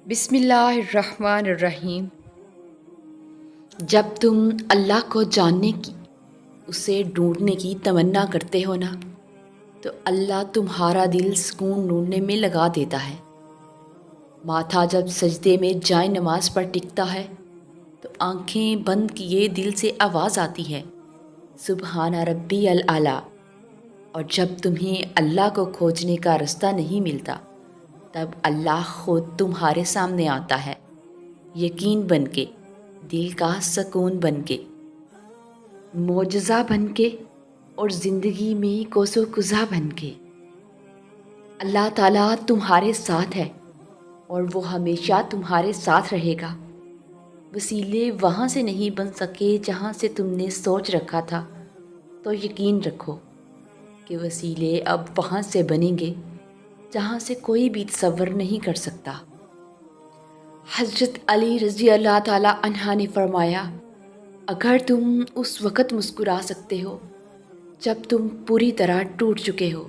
بسم اللہ الرحمن الرحیم۔ جب تم اللہ کو جاننے کی، اسے ڈھونڈنے کی تمنا کرتے ہو نا، تو اللہ تمہارا دل سکون ڈھونڈنے میں لگا دیتا ہے۔ ماتھا جب سجدے میں جائے نماز پر ٹکتا ہے تو آنکھیں بند کیے دل سے آواز آتی ہے، سبحان ربی الاعلیٰ۔ اور جب تمہیں اللہ کو کھوجنے کا رستہ نہیں ملتا، تب اللہ خود تمہارے سامنے آتا ہے، یقین بن کے، دل کا سکون بن کے، معجزہ بن کے، اور زندگی میں کوس و قزح بن کے۔ اللہ تعالیٰ تمہارے ساتھ ہے اور وہ ہمیشہ تمہارے ساتھ رہے گا۔ وسیلے وہاں سے نہیں بن سکے جہاں سے تم نے سوچ رکھا تھا، تو یقین رکھو کہ وسیلے اب وہاں سے بنیں گے جہاں سے کوئی بھی تصور نہیں کر سکتا۔ حضرت علی رضی اللہ تعالیٰ عنہ نے فرمایا، اگر تم اس وقت مسکرا سکتے ہو جب تم پوری طرح ٹوٹ چکے ہو،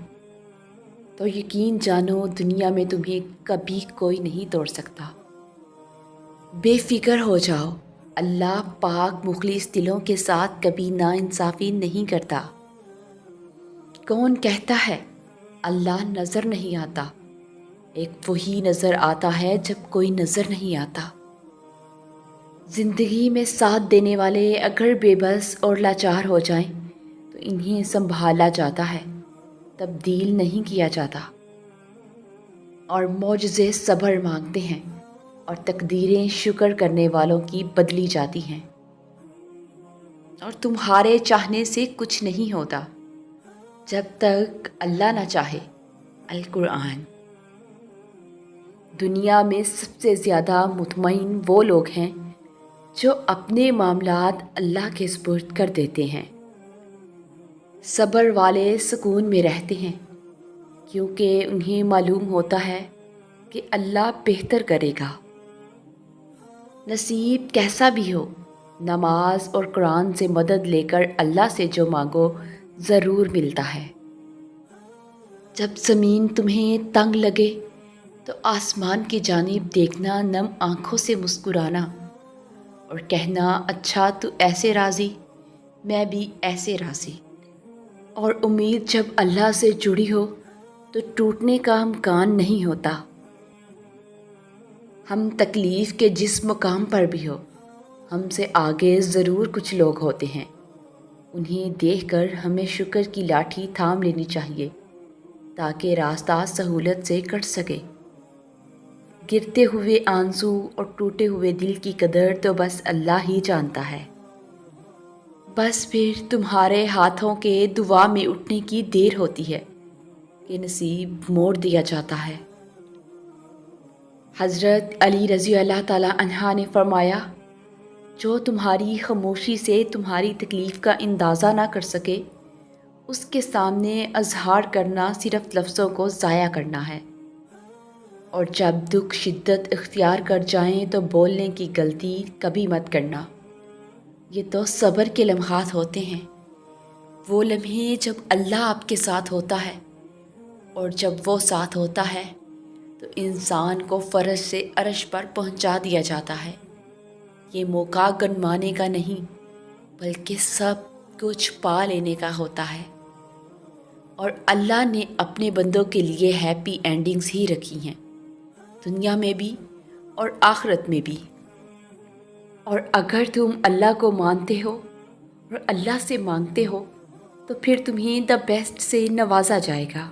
تو یقین جانو دنیا میں تمہیں کبھی کوئی نہیں توڑ سکتا۔ بے فکر ہو جاؤ، اللہ پاک مخلص دلوں کے ساتھ کبھی ناانصافی نہیں کرتا۔ کون کہتا ہے اللہ نظر نہیں آتا؟ ایک وہی نظر آتا ہے جب کوئی نظر نہیں آتا۔ زندگی میں ساتھ دینے والے اگر بے بس اور لاچار ہو جائیں تو انہیں سنبھالا جاتا ہے، تبدیل نہیں کیا جاتا۔ اور معجزے صبر مانگتے ہیں اور تقدیریں شکر کرنے والوں کی بدلی جاتی ہیں۔ اور تمہارے چاہنے سے کچھ نہیں ہوتا جب تک اللہ نہ چاہے۔ القرآن۔ دنیا میں سب سے زیادہ مطمئن وہ لوگ ہیں جو اپنے معاملات اللہ کے سپرد کر دیتے ہیں۔ صبر والے سکون میں رہتے ہیں کیونکہ انہیں معلوم ہوتا ہے کہ اللہ بہتر کرے گا۔ نصیب کیسا بھی ہو، نماز اور قرآن سے مدد لے کر اللہ سے جو مانگو ضرور ملتا ہے۔ جب زمین تمہیں تنگ لگے تو آسمان کی جانب دیکھنا، نم آنکھوں سے مسکرانا اور کہنا، اچھا تو ایسے راضی، میں بھی ایسے راضی۔ اور امید جب اللہ سے جڑی ہو تو ٹوٹنے کا امکان نہیں ہوتا۔ ہم تکلیف کے جس مقام پر بھی ہو، ہم سے آگے ضرور کچھ لوگ ہوتے ہیں، انہیں دیکھ کر ہمیں شکر کی لاٹھی تھام لینی چاہیے تاکہ راستہ سہولت سے کٹ سکے۔ گرتے ہوئے آنسو اور ٹوٹے ہوئے دل کی قدر تو بس اللہ ہی جانتا ہے۔ بس پھر تمہارے ہاتھوں کے دعا میں اٹھنے کی دیر ہوتی ہے کہ نصیب موڑ دیا جاتا ہے۔ حضرت علی رضی اللہ تعالیٰ عنہ نے فرمایا، جو تمہاری خاموشی سے تمہاری تکلیف کا اندازہ نہ کر سکے، اس کے سامنے اظہار کرنا صرف لفظوں کو ضائع کرنا ہے۔ اور جب دکھ شدت اختیار کر جائیں تو بولنے کی غلطی کبھی مت کرنا۔ یہ تو صبر کے لمحات ہوتے ہیں، وہ لمحے جب اللہ آپ کے ساتھ ہوتا ہے، اور جب وہ ساتھ ہوتا ہے تو انسان کو فرش سے عرش پر پہنچا دیا جاتا ہے۔ یہ موقع گنوانے کا نہیں بلکہ سب کچھ پا لینے کا ہوتا ہے۔ اور اللہ نے اپنے بندوں کے لیے ہیپی اینڈنگز ہی رکھی ہیں، دنیا میں بھی اور آخرت میں بھی۔ اور اگر تم اللہ کو مانتے ہو اور اللہ سے مانگتے ہو تو پھر تمہیں دا بیسٹ سے نوازا جائے گا۔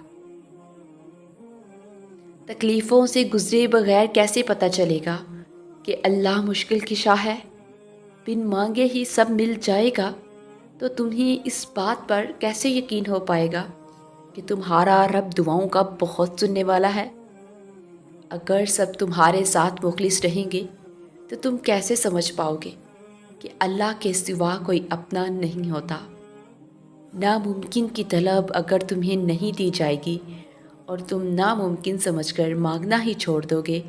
تکلیفوں سے گزرے بغیر کیسے پتہ چلے گا کہ اللہ مشکل کشا ہے؟ بن مانگے ہی سب مل جائے گا تو تمہیں اس بات پر کیسے یقین ہو پائے گا کہ تمہارا رب دعاؤں کا بہت سننے والا ہے؟ اگر سب تمہارے ساتھ مخلص رہیں گے تو تم کیسے سمجھ پاؤ گے کہ اللہ کے سوا کوئی اپنا نہیں ہوتا؟ ناممکن کی طلب اگر تمہیں نہیں دی جائے گی اور تم ناممکن سمجھ کر مانگنا ہی چھوڑ دو گے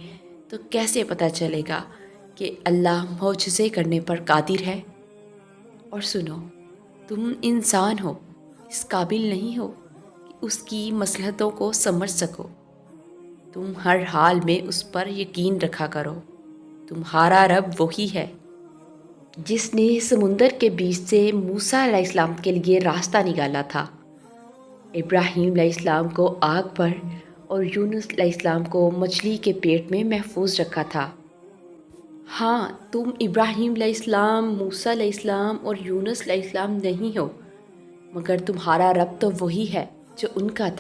تو کیسے پتہ چلے گا کہ اللہ معجزے کرنے پر قادر ہے؟ اور سنو، تم انسان ہو، اس قابل نہیں ہو کہ اس کی مصلحتوں کو سمجھ سکو۔ تم ہر حال میں اس پر یقین رکھا کرو۔ تمہارا رب وہی ہے جس نے سمندر کے بیچ سے موسیٰ علیہ السلام کے لیے راستہ نکالا تھا، ابراہیم علیہ السلام کو آگ پر اور یونس علیہ السلام کو مچھلی کے پیٹ میں محفوظ رکھا تھا۔ ہاں، تم ابراہیم علیہ السلام، موسیٰ علیہ السلام اور یونس علیہ السلام نہیں ہو، مگر تمہارا رب تو وہی ہے جو ان کا تھا۔